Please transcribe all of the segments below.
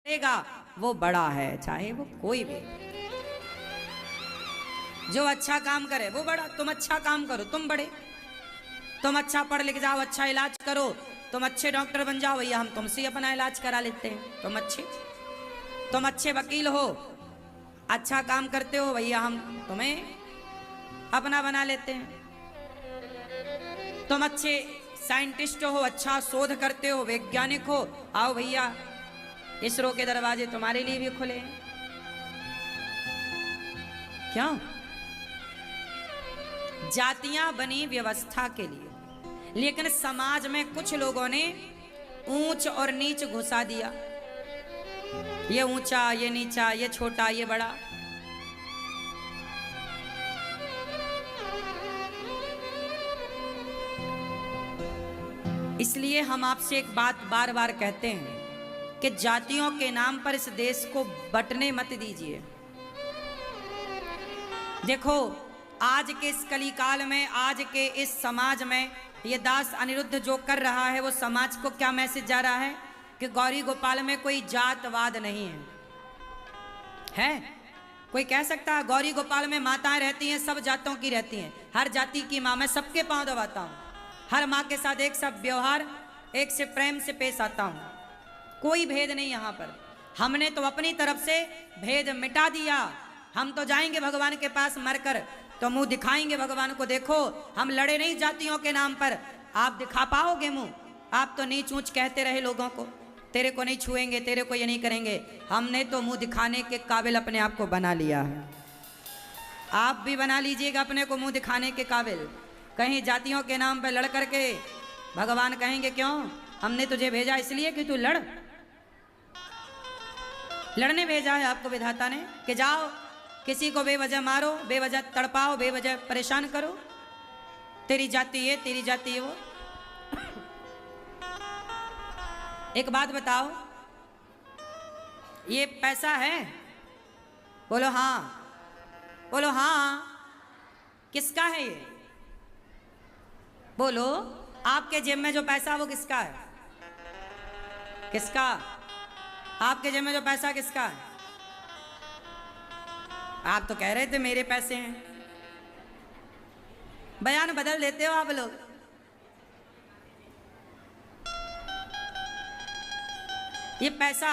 करेगा वो बड़ा है, चाहे वो कोई भी। जो अच्छा काम करे वो बड़ा। तुम अच्छा काम करो तुम बड़े। तुम अच्छा पढ़ लिख जाओ, अच्छा इलाज करो, तुम अच्छे डॉक्टर बन जाओ, भैया हम तुमसे अपना इलाज करा लेते हैं। तुम अच्छे वकील हो, अच्छा काम करते हो, भैया हम तुम्हें अपना बना लेते हैं। तुम अच्छे साइंटिस्ट हो, अच्छा शोध करते हो, वैज्ञानिक हो, आओ भैया इसरो के दरवाजे तुम्हारे लिए भी खुले हैं। क्यों? जातियां बनी व्यवस्था के लिए, लेकिन समाज में कुछ लोगों ने ऊंच और नीच घुसा दिया। ये ऊंचा, ये नीचा, ये छोटा, ये बड़ा। इसलिए हम आपसे एक बात बार बार कहते हैं कि जातियों के नाम पर इस देश को बंटने मत दीजिए। देखो, आज के इस कलिकाल में, आज के इस समाज में ये दास अनिरुद्ध जो कर रहा है, वो समाज को क्या मैसेज जा रहा है कि गौरी गोपाल में कोई जातवाद नहीं है। कोई कह सकता है गौरी गोपाल में माताएं रहती हैं, सब जातों की रहती हैं, हर जाति की मां, मैं सबके पांव दबाता हूं, हर माँ के साथ एक सब व्यवहार, एक से प्रेम से पेश आता हूं, कोई भेद नहीं। यहां पर हमने तो अपनी तरफ से भेद मिटा दिया। हम तो जाएंगे भगवान के पास मरकर तो मुंह दिखाएंगे भगवान को, देखो हम लड़े नहीं जातियों के नाम पर। आप दिखा पाओगे मुंह? आप तो नीच ऊंच कहते रहे लोगों को, तेरे को नहीं छुएंगे, तेरे को ये नहीं करेंगे। हमने तो मुंह दिखाने के काबिल अपने आप को बना लिया है। आप भी बना लीजिएगा अपने को मुंह दिखाने के काबिल। कहीं जातियों के नाम पर लड़ करके भगवान कहेंगे क्यों? हमने तुझे भेजा इसलिए कि तू लड़ने भेजा है आपको विधाता ने, कि जाओ किसी को बेवजह मारो, बेवजह तड़पाओ, बेवजह परेशान करो, तेरी जाति ये, तेरी जाति ये वो। एक बात बताओ, ये पैसा है? बोलो हाँ, बोलो हाँ। किसका है ये? बोलो, आपके जेब में जो पैसा है वो किसका है? किसका? आपके जेब में जो पैसा किसका है? आप तो कह रहे थे मेरे पैसे हैं। बयान बदल देते हो आप लोग। ये पैसा,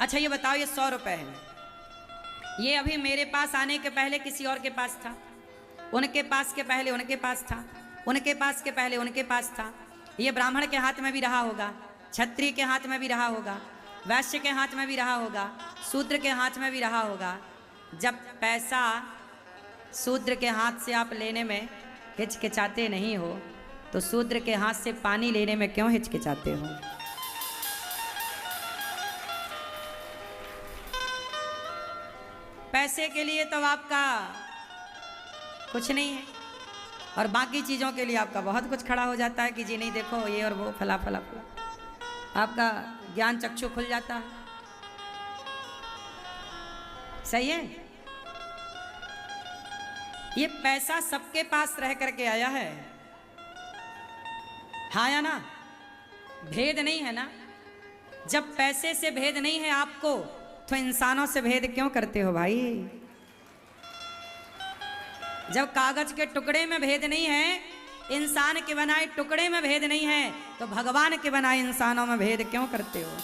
अच्छा ये बताओ, ये 100 रुपए है, ये अभी मेरे पास आने के पहले किसी और के पास था, उनके पास के पहले उनके पास था, उनके पास के पहले उनके पास था। ये ब्राह्मण के हाथ में भी रहा होगा, क्षत्रिय के हाथ में भी रहा होगा, वैश्य के हाथ में भी रहा होगा, शूद्र के हाथ में भी रहा होगा। जब पैसा शूद्र के हाथ से आप लेने में हिचकिचाते नहीं हो, तो शूद्र के हाथ से पानी लेने में क्यों हिचकिचाते हो? पैसे के लिए तो आपका कुछ नहीं है, और बाकी चीज़ों के लिए आपका बहुत कुछ खड़ा हो जाता है कि जी नहीं देखो ये और वो फला फला फला। आपका ज्ञान चक्षु खुल जाता है। सही है? ये पैसा सबके पास रह करके आया है, हाँ या ना? भेद नहीं है ना? जब पैसे से भेद नहीं है आपको, तो इंसानों से भेद क्यों करते हो भाई? जब कागज के टुकड़े में भेद नहीं है, इंसान के बनाए टुकड़े में भेद नहीं है, तो भगवान के बनाए इंसानों में भेद क्यों करते हो?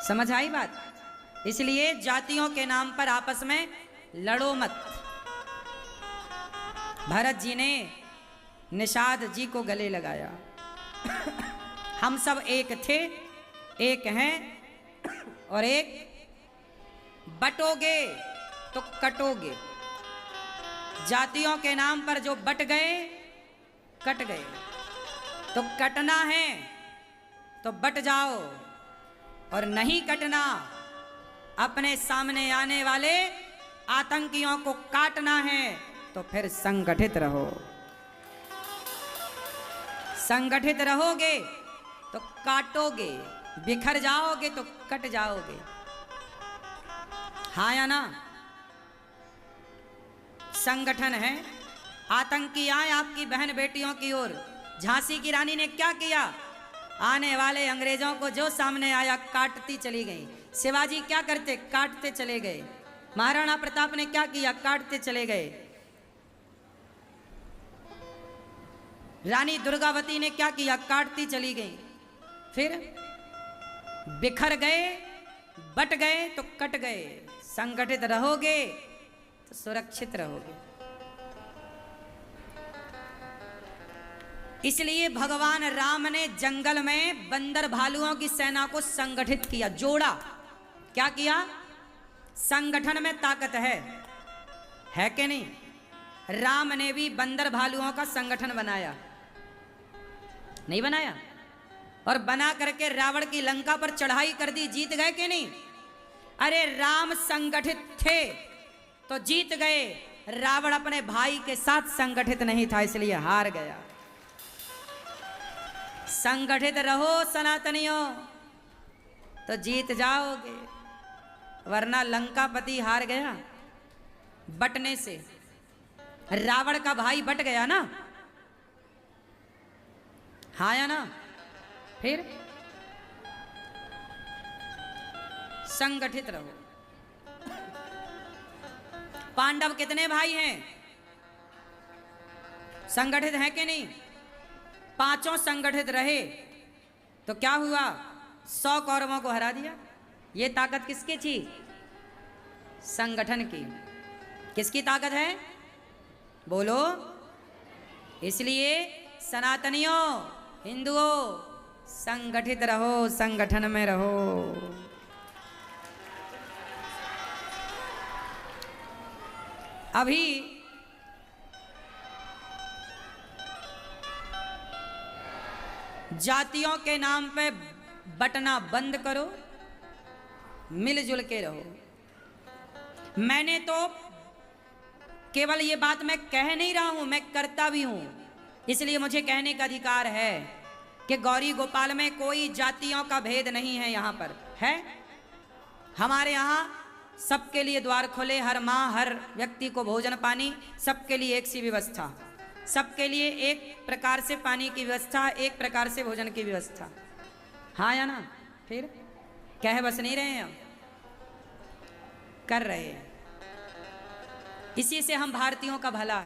समझ आई बात? इसलिए जातियों के नाम पर आपस में लड़ो मत। भरत जी ने निषाद जी को गले लगाया। हम सब एक थे, एक हैं, और एक बटोगे तो कटोगे। जातियों के नाम पर जो बट गए, कट गए। तो कटना है तो बट जाओ, और नहीं कटना, अपने सामने आने वाले आतंकियों को काटना है, तो फिर संगठित रहो। संगठित रहोगे तो काटोगे, बिखर जाओगे तो कट जाओगे। हाँ या ना? संगठन है। आतंकी आए आपकी बहन बेटियों की ओर। झांसी की रानी ने क्या किया? आने वाले अंग्रेजों को जो सामने आया काटती चली गई। शिवाजी क्या करते? काटते चले गए। महाराणा प्रताप ने क्या किया? काटते चले गए। रानी दुर्गावती ने क्या किया? काटती चली गई। फिर बिखर गए, बट गए तो कट गए। संगठित रहोगे तो सुरक्षित रहोगे। इसलिए भगवान राम ने जंगल में बंदर भालुओं की सेना को संगठित किया, जोड़ा। क्या किया? संगठन में ताकत है कि नहीं? राम ने भी बंदर भालुओं का संगठन बनाया, नहीं बनाया? और बना करके रावण की लंका पर चढ़ाई कर दी। जीत गए कि नहीं? अरे राम संगठित थे तो जीत गए। रावण अपने भाई के साथ संगठित नहीं था, इसलिए हार गया। संगठित रहो सनातनियों तो जीत जाओगे, वरना लंकापति हार गया बटने से। रावण का भाई बट गया ना, हाँ या ना? फिर संगठित रहो। पांडव कितने भाई हैं? संगठित हैं कि नहीं? पांचों संगठित रहे तो क्या हुआ? 100 कौरवों को हरा दिया। ये ताकत किसकी थी? संगठन की। किसकी ताकत है? बोलो। इसलिए सनातनियों, हिंदुओं, संगठित रहो, संगठन में रहो। अभी जातियों के नाम पे बटना बंद करो, मिलजुल के रहो। मैंने तो केवल ये बात मैं कह नहीं रहा हूं, मैं करता भी हूं। इसलिए मुझे कहने का अधिकार है कि गौरी गोपाल में कोई जातियों का भेद नहीं है। यहां पर है, हमारे यहां सबके लिए द्वार खोले, हर माँ हर व्यक्ति को भोजन पानी, सबके लिए एक सी व्यवस्था, सबके लिए एक प्रकार से पानी की व्यवस्था, एक प्रकार से भोजन की व्यवस्था। हाँ या ना? फिर कह बस नहीं रहे हैं हम, कर रहे हैं। इसी से हम भारतीयों का भला है।